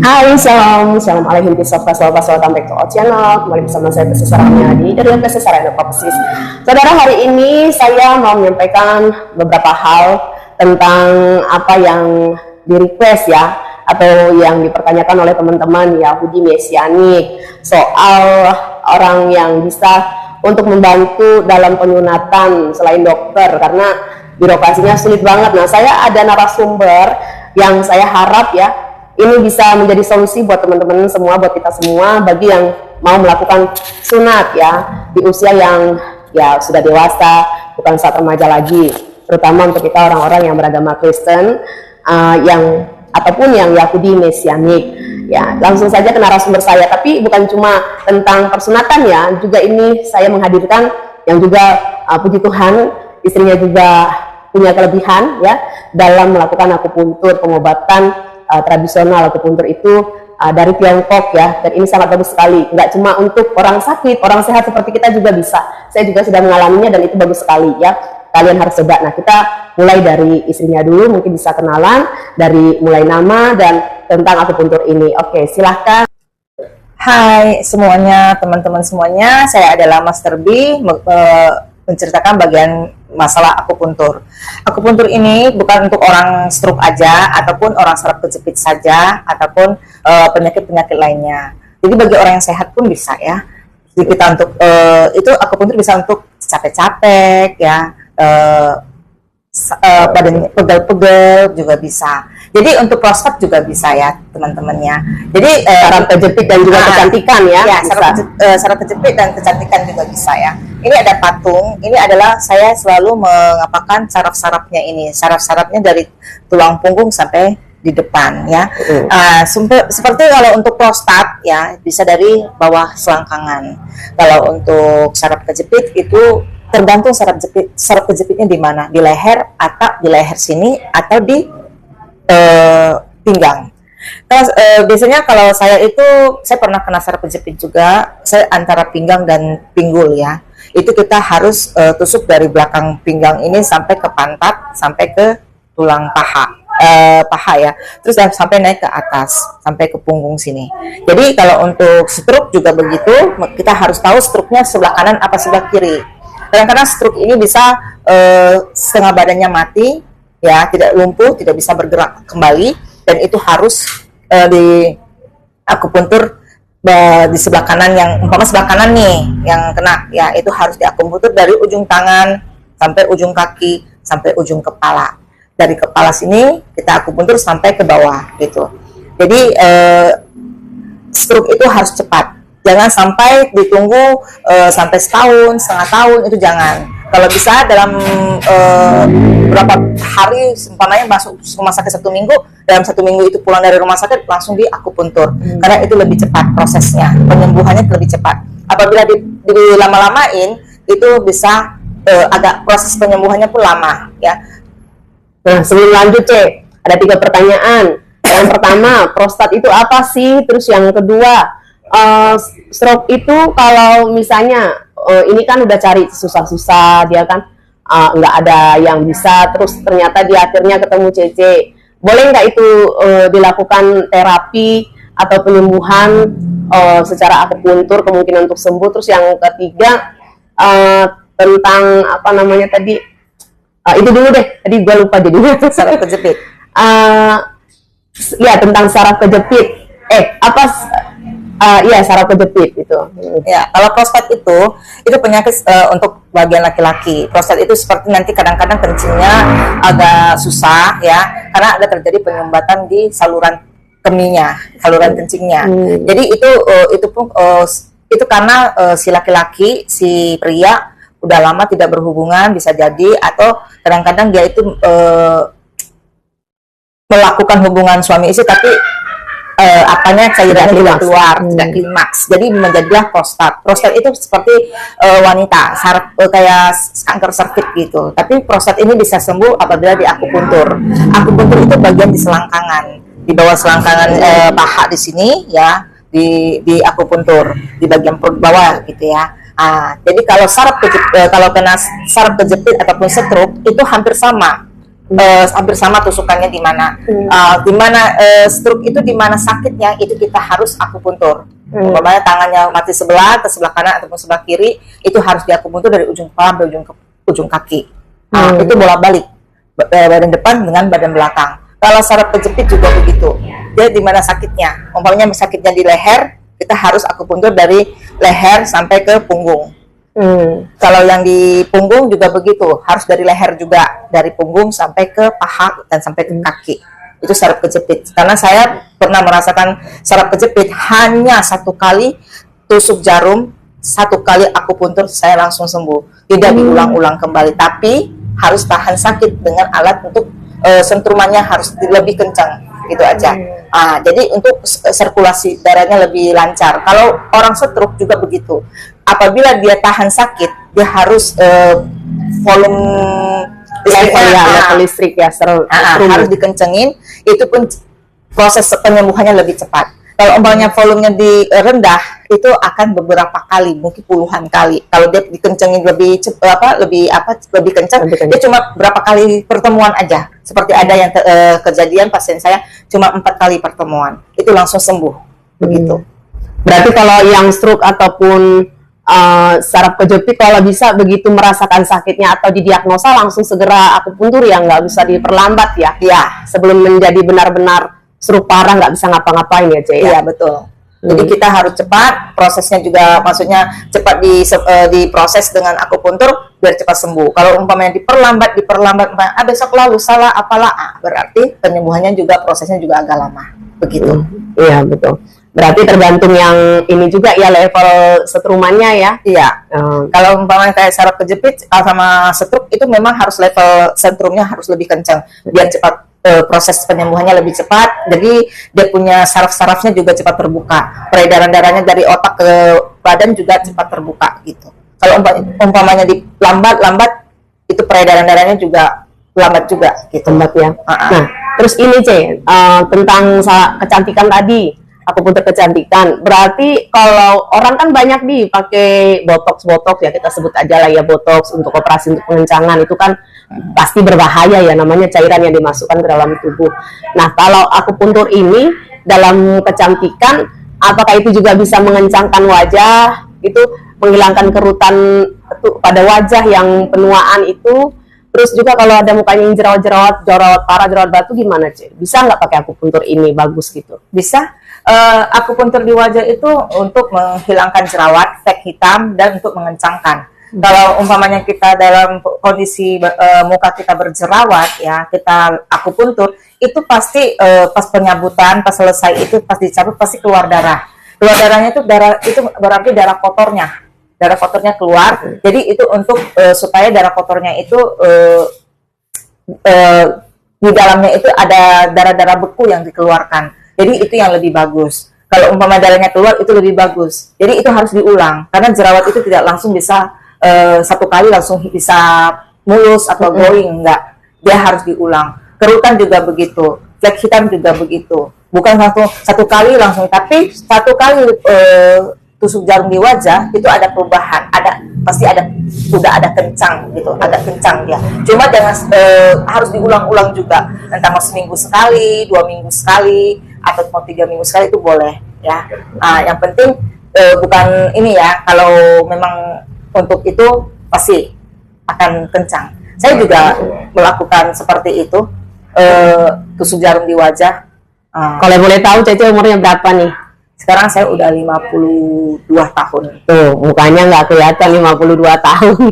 Hai, shalom alaikum welcome back to our channel. Kembali bersama saya Pesesaranya dari Pesesaranya Popsis. Saudara, hari ini saya mau menyampaikan beberapa hal tentang apa yang di request ya, atau yang dipertanyakan oleh teman-teman Yahudi Mesianik, soal orang yang bisa untuk membantu dalam penyunatan selain dokter, karena birokrasinya sulit banget. Nah, saya ada narasumber yang saya harap ya ini bisa menjadi solusi buat teman-teman semua, buat kita semua, bagi yang mau melakukan sunat ya di usia yang ya sudah dewasa, bukan saat remaja lagi, terutama untuk kita orang-orang yang beragama Kristen, yang ataupun yang Yahudi Mesianik. Ya, langsung saja ke narasumber saya, tapi bukan cuma tentang persunatan ya, juga ini saya menghadirkan yang juga puji Tuhan, istrinya juga punya kelebihan ya dalam melakukan akupuntur, pengobatan tradisional akupuntur itu dari Tiongkok ya, dan ini sangat bagus sekali. Nggak cuma untuk orang sakit, orang sehat seperti kita juga bisa. Saya juga sudah mengalaminya dan itu bagus sekali ya. Kalian harus coba. Nah, kita mulai dari istrinya dulu, mungkin bisa kenalan dari mulai nama dan tentang akupuntur ini. Oke, silahkan. Hai semuanya, teman-teman semuanya, saya adalah Master B, menceritakan bagian masalah akupuntur. Akupuntur ini bukan untuk orang stroke aja, ataupun orang saraf kejepit saja, ataupun penyakit-penyakit lainnya. Jadi bagi orang yang sehat pun bisa ya. Jadi kita untuk itu akupuntur bisa untuk capek-capek ya, badannya pegel-pegel juga bisa. Jadi untuk prostat juga bisa ya teman-temannya. Jadi saraf kejepit dan juga kecantikan ya. Ya, saraf kejepit dan kecantikan juga bisa ya. Ini ada patung. Ini adalah saya selalu mengapakan saraf-sarafnya ini. Saraf-sarafnya dari tulang punggung sampai di depan ya. Seperti kalau untuk prostat ya bisa dari bawah selangkangan. Kalau untuk saraf kejepit itu tergantung saraf kejepitnya di mana, di leher atau di leher sini atau di pinggang. Biasanya kalau saya pernah kena saraf kejepit juga, saya antara pinggang dan pinggul ya. Itu kita harus tusuk dari belakang pinggang ini sampai ke pantat, sampai ke tulang paha ya. Terus sampai naik ke atas, sampai ke punggung sini. Jadi kalau untuk stroke juga begitu, kita harus tahu stroke-nya sebelah kanan apa sebelah kiri. Kadang-kadang stroke ini bisa setengah badannya mati, ya, tidak lumpuh, tidak bisa bergerak kembali, dan itu harus di akupuntur di sebelah kanan, yang umpama sebelah kanan nih yang kena, ya itu harus diakupuntur dari ujung tangan sampai ujung kaki sampai ujung kepala. Dari kepala sini kita akupuntur sampai ke bawah gitu. Jadi stroke itu harus cepat. Jangan sampai ditunggu sampai setahun, setengah tahun, itu jangan. Kalau bisa dalam berapa hari, umpamanya masuk rumah sakit 1 minggu, dalam 1 minggu itu pulang dari rumah sakit langsung di akupuntur, karena itu lebih cepat prosesnya, penyembuhannya lebih cepat. Apabila dilama-lamain, itu bisa agak proses penyembuhannya pun lama ya. Nah, sebelum lanjut ada 3 pertanyaan. Yang pertama, prostat itu apa sih? Terus yang kedua, stroke itu kalau misalnya ini kan udah cari susah-susah, dia kan nggak ada yang bisa, terus ternyata di akhirnya ketemu CC, boleh nggak itu dilakukan terapi atau penyembuhan secara akupuntur, kemungkinan untuk sembuh? Terus yang ketiga, tentang apa namanya tadi, itu dulu deh, tadi gue lupa jadi saraf kejepit. Ya, tentang saraf kejepit. Iya, saraf kejepit itu. Ya, kalau prostat itu penyakit untuk bagian laki-laki. Prostat itu seperti nanti kadang-kadang kencingnya agak susah ya, karena ada terjadi penyumbatan di saluran kemihnya, saluran kencingnya. Jadi itu pun itu karena si laki-laki, si pria udah lama tidak berhubungan, bisa jadi, atau kadang-kadang dia itu melakukan hubungan suami istri tapi cairannya tidak keluar, tidak klimaks, jadi menjadilah prostat. Prostat itu seperti wanita, kayak kanker serviks gitu. Tapi prostat ini bisa sembuh apabila di akupuntur. Akupuntur itu bagian di selangkangan, di bawah selangkangan paha di sini ya, di akupuntur di bagian perut bawah gitu ya. Jadi kalau kena saraf kejepit ataupun stroke itu hampir sama. hampir sama tusukannya di mana. Di mana stroke itu, di mana sakitnya itu kita harus akupuntur. Umpamanya tangannya mati sebelah ke sebelah kanan ataupun sebelah kiri, itu harus diakupuntur dari ujung kepala sampai ujung kaki. Itu bolak-balik badan depan dengan badan belakang. Kalau saraf kejepit juga begitu. Dia di mana sakitnya. Umpamanya sakitnya di leher, kita harus akupuntur dari leher sampai ke punggung. Kalau yang di punggung juga begitu, harus dari leher juga, dari punggung sampai ke paha dan sampai ke kaki. Itu saraf kejepit. Karena saya pernah merasakan saraf kejepit hanya 1 kali tusuk jarum, 1 kali akupuntur, saya langsung sembuh. Tidak diulang-ulang kembali, tapi harus tahan sakit dengan alat untuk sentrumannya harus lebih kencang, gitu aja. Jadi untuk sirkulasi darahnya lebih lancar. Kalau orang stroke juga begitu. Apabila dia tahan sakit, dia harus volume level listrik ya, harus dikencengin. Itu pun proses penyembuhannya lebih cepat. Kalau umpamanya volumenya rendah, itu akan beberapa kali, mungkin puluhan kali. Kalau dia dikencengin lebih kencang, dia cuma berapa kali pertemuan aja. Seperti ada yang kejadian pasien saya cuma 4 kali pertemuan, itu langsung sembuh. Begitu. Berarti kalau yang stroke ataupun saraf kejepit, kalau bisa begitu merasakan sakitnya atau didiagnosa langsung segera akupuntur ya, nggak bisa diperlambat ya? Ya, sebelum menjadi benar-benar stroke parah nggak bisa ngapa-ngapain ya, Cek? Iya, betul. Jadi kita harus cepat, prosesnya juga maksudnya cepat diproses dengan akupuntur biar cepat sembuh. Kalau umpamanya diperlambat, besok lalu salah apalah, berarti penyembuhannya juga prosesnya juga agak lama. Begitu. Iya, betul. Berarti tergantung yang ini juga ya, level setrumannya ya. Iya. Kalau umpamanya kayak saraf kejepit sama stroke itu memang harus level sentrumnya harus lebih kencang biar cepat proses penyembuhannya lebih cepat. Jadi dia punya saraf-sarafnya juga cepat terbuka. Peredaran darahnya dari otak ke badan juga cepat terbuka gitu. Kalau umpamanya lambat itu peredaran darahnya juga lambat juga gitu. Lambat ya. Nah, terus ini tentang kecantikan tadi. Akupuntur kecantikan, berarti kalau orang kan banyak pakai botox ya, kita sebut aja lah ya, botox untuk operasi untuk pengencangan, itu kan pasti berbahaya ya, namanya cairan yang dimasukkan ke dalam tubuh. Nah, kalau akupuntur ini dalam kecantikan, apakah itu juga bisa mengencangkan wajah, itu menghilangkan kerutan pada wajah yang penuaan itu? Terus juga kalau ada mukanya yang jerawat parah, jerawat batu, gimana, Cek? Bisa nggak pakai akupuntur ini bagus gitu? Bisa. Akupuntur di wajah itu untuk menghilangkan jerawat, flek hitam, dan untuk mengencangkan. Kalau umpamanya kita dalam kondisi muka kita berjerawat, ya kita akupuntur, itu pasti pas penyambutan, pas selesai itu pas dicabut pasti keluar darah. Keluar darahnya itu berarti darah kotornya keluar. Jadi itu untuk supaya darah kotornya itu di dalamnya itu ada darah-darah beku yang dikeluarkan. Jadi itu yang lebih bagus. Kalau umpama darahnya keluar itu lebih bagus. Jadi itu harus diulang karena jerawat itu tidak langsung bisa 1 kali langsung bisa mulus atau glowing, enggak. Dia harus diulang. Kerutan juga begitu, flek hitam juga begitu. Bukan satu kali langsung, tapi 1 kali tusuk jarum di wajah itu ada perubahan, pasti udah ada kencang gitu, agak kencang ya. Cuma jangan harus diulang-ulang juga. Entah mau seminggu sekali, 2 minggu sekali, atau mau 3 minggu sekali itu boleh ya. Yang penting bukan ini ya, kalau memang untuk itu pasti akan kencang. Saya juga melakukan seperti itu, tusuk jarum di wajah. Kalau boleh tahu Cece umurnya berapa nih? Sekarang saya udah 52 tahun. Tuh, mukanya nggak kelihatan 52 tahun.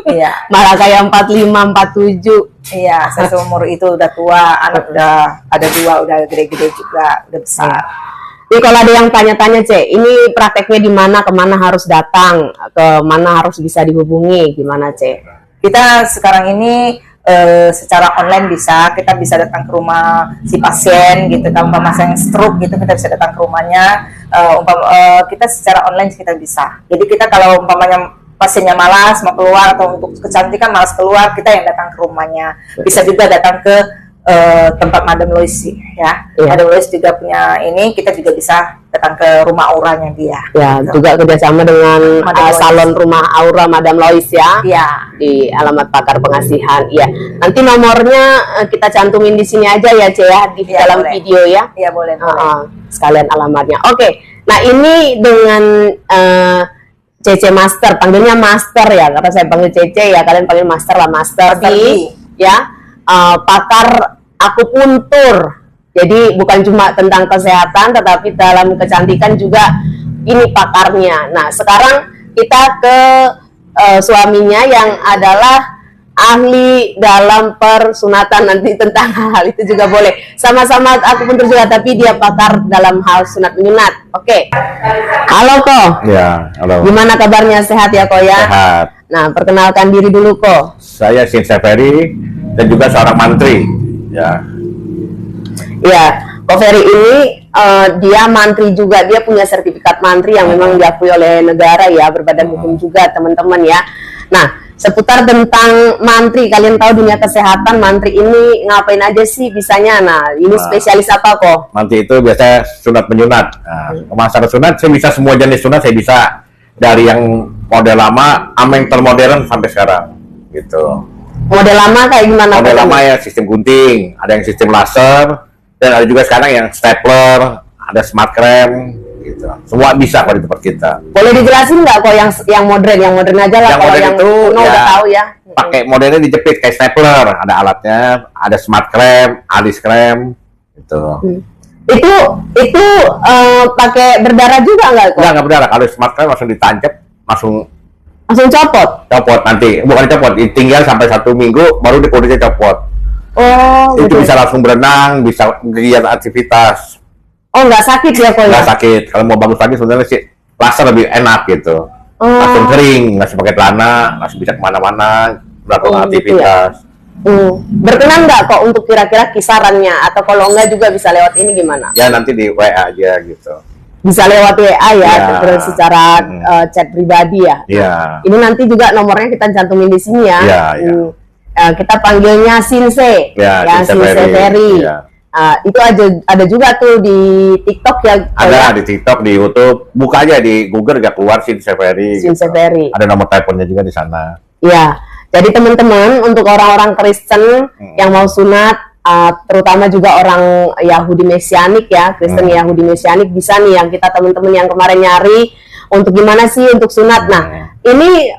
Iya. Malah kayak 45, 47. Iya, saya seumur itu udah tua, anak udah ada 2, udah gede-gede juga, udah besar. Jadi kalau ada yang tanya-tanya, Cek, ini prakteknya di mana, kemana harus datang, ke mana harus bisa dihubungi, gimana, Cek? Kita sekarang ini secara online kita bisa datang ke rumah si pasien gitu. Kalau pasien stroke gitu kita bisa datang ke rumahnya. Kita secara online kita bisa. Jadi kita kalau umpamanya pasiennya malas mau keluar atau untuk kecantikan malas keluar, kita yang datang ke rumahnya. Bisa juga datang ke tempat Madam Lois ya. Madam Lois juga punya ini, kita juga bisa datang ke rumah auranya dia. Ya, Gitu. juga kerjasama dengan Madam Lois. salon rumah aura Madam Lois ya. Iya. Di alamat Pakar Pengasihan. Iya. Nanti nomornya kita cantumin di sini aja ya, Ce ya, di Iya, dalam boleh. video ya. Iya, boleh. Sekalian alamatnya. Oke. Nah, ini dengan Cece Master, panggilnya Master ya, karena saya panggil Cece ya, kalian panggil Master lah, Master Master di ya pakar akupuntur. Jadi bukan cuma tentang kesehatan, tetapi dalam kecantikan juga ini pakarnya. Nah, sekarang kita ke suaminya yang adalah ahli dalam persunatan, nanti tentang hal itu juga boleh. Sama-sama akupuntur juga, tapi dia pakar dalam hal sunat menyunat. Oke. Halo Ko. Ya, halo. Gimana kabarnya? Sehat ya Ko ya? Sehat. Nah, perkenalkan diri dulu Ko. Saya Sinse Ferry dan juga seorang mantri. Ya, Ya, Ko Ferry ini dia mantri juga, dia punya sertifikat mantri yang memang diakui oleh negara ya, berbadan hukum juga teman-teman ya. Nah, seputar tentang mantri, kalian tahu dunia kesehatan mantri ini ngapain aja sih bisanya? Nah, ini spesialis apa Ko? mantri itu biasanya sunat menyunat. Nah, masalah sunat saya bisa semua jenis sunat, saya bisa dari yang model lama sama yang termodern sampai sekarang. Gitu. Model lama kayak gimana? Model Ko? lama ya sistem gunting, ada yang sistem laser, dan ada juga sekarang yang stapler, ada smart clamp. Gitu. Semua bisa kalau di tempat kita. Boleh dijelasin nggak Ko yang modern aja lah, Yang kalau modern yang itu, kuno ya, udah tahu ya. Pakai modelnya dijepit kayak stapler, ada alatnya, ada smart clamp, alis clamp, gitu. Itu pakai berdarah juga nggak Ko? Enggak berdarah. Kalau smart clamp langsung ditancap, langsung Langsung copot? copot nanti. Bukan copot, tinggal sampai 1 minggu baru di kulitnya copot. Oh, Itu gitu. bisa langsung berenang, bisa kegiatan aktivitas, Oh, nggak sakit ya Ko ya? nggak sakit. Kalau mau bagus lagi sebenarnya sih laser lebih enak gitu. Oh. Langsung kering, langsung pakai celana, langsung bisa kemana-mana, melakukan Oh, gitu aktivitas. Berkenan nggak kok untuk kira-kira kisarannya, atau kalau enggak juga bisa lewat ini gimana? Ya nanti di WA aja gitu. Bisa lewat WA ya, Ya. terus secara chat pribadi ya. Iya. Ini nanti juga nomornya kita cantumin di sini ya. Iya, iya. Kita panggilnya Sinse, Ya, Sinse Sinse Ferry. Ferry. Iya. Itu ada juga tuh di TikTok ya. Ko, Ada ya? di TikTok, di YouTube, buka aja di Google gak keluar Sinse Ferry. Sinse Ferry. Ada nomor teleponnya juga di sana. Ya, jadi teman-teman untuk orang-orang Kristen yang mau sunat, terutama juga orang Yahudi Mesianik ya, Kristen Yahudi Mesianik, bisa nih yang kita teman-teman yang kemarin nyari untuk gimana sih untuk sunat. Nah, ini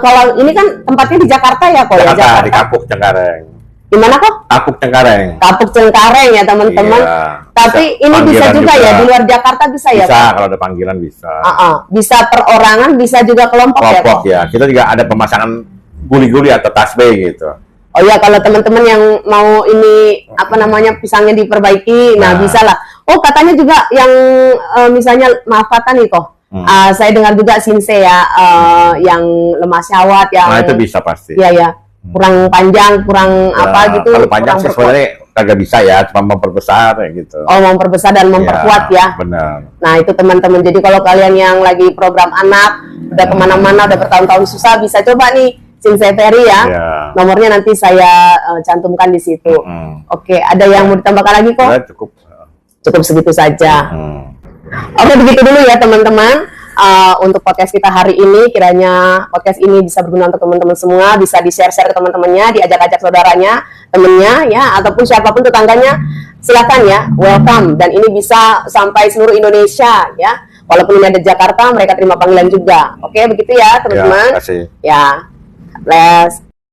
kalau ini kan tempatnya di Jakarta ya, kok ya? Jakarta, di Kapuk Cengkareng. Di mana kok? Kapuk Cengkareng. Kapuk Cengkareng ya teman-teman. Iya, Tapi bisa. ini bisa Panggilan juga juga. ya, di luar Jakarta bisa ya, Bisa, Pak? kalau ada panggilan bisa. Bisa perorangan, bisa juga kelompok ya, Kelompok kok? ya. Kita juga ada pemasangan guli-guli atau tasbih gitu. Oh ya, kalau teman-teman yang mau ini apa namanya pisangnya diperbaiki, nah Nah. bisa lah. Oh, katanya juga yang misalnya maaf kata nih kok. Saya dengar juga Sinse ya, yang lemah syahwat yang Nah itu bisa pasti. Iya ya, kurang panjang, kurang Ya, apa gitu. Kalau panjang kurang sih sebenarnya kagak bisa ya, cuma memperbesar kayak gitu. Oh, memperbesar dan memperkuat ya. Benar. Nah itu teman-teman. Jadi kalau kalian yang lagi program anak, udah kemana-mana, udah bertahun-tahun susah, bisa coba nih Sinse Ferry ya. Ya. Nomornya nanti saya cantumkan di situ. Oke, ada yang mau ditambahkan lagi kok? Udah cukup. Cukup segitu saja. Oke, begitu dulu ya teman-teman. Untuk podcast kita hari ini, kiranya podcast ini bisa berguna untuk teman-teman semua, bisa di-share-share ke teman-temannya, diajak-ajak saudaranya, temennya ya, ataupun siapapun tetangganya, silakan ya, welcome. Dan ini bisa sampai seluruh Indonesia ya. Walaupun ini ada di Jakarta, mereka terima panggilan juga. Oke, begitu ya teman-teman. Ya, kasih. Ya, bless.